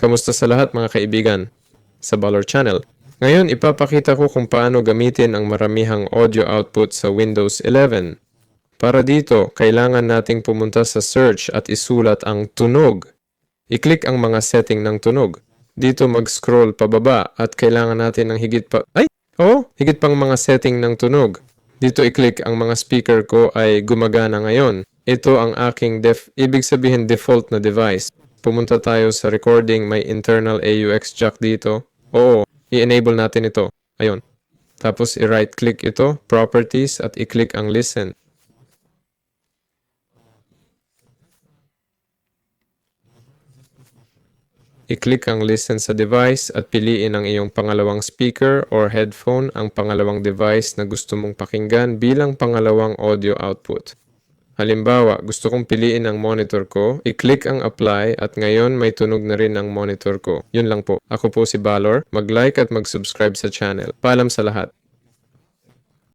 Kamusta sa lahat mga kaibigan sa Valor Channel? Ngayon ipapakita ko kung paano gamitin ang maramihang audio output sa Windows 11. Para dito, kailangan nating pumunta sa search at isulat ang tunog. I-click ang mga setting ng tunog. Dito mag-scroll pababa at kailangan natin ng higit pang mga setting ng tunog. Dito i-click ang mga speaker ko ay gumagana ngayon. Ito ang aking ibig sabihin default na device. Pumunta tayo sa recording, may internal AUX jack dito. Oo, i-enable natin ito. Ayun. Tapos i-right click ito, properties, at i-click ang listen. I-click ang listen sa device at piliin ang iyong pangalawang speaker or headphone, ang pangalawang device na gusto mong pakinggan bilang pangalawang audio output. Halimbawa, gusto kong piliin ang monitor ko, i-click ang apply at ngayon may tunog na rin ang monitor ko. Yun lang po. Ako po si Valor. Mag-like at mag-subscribe sa channel. Paalam sa lahat.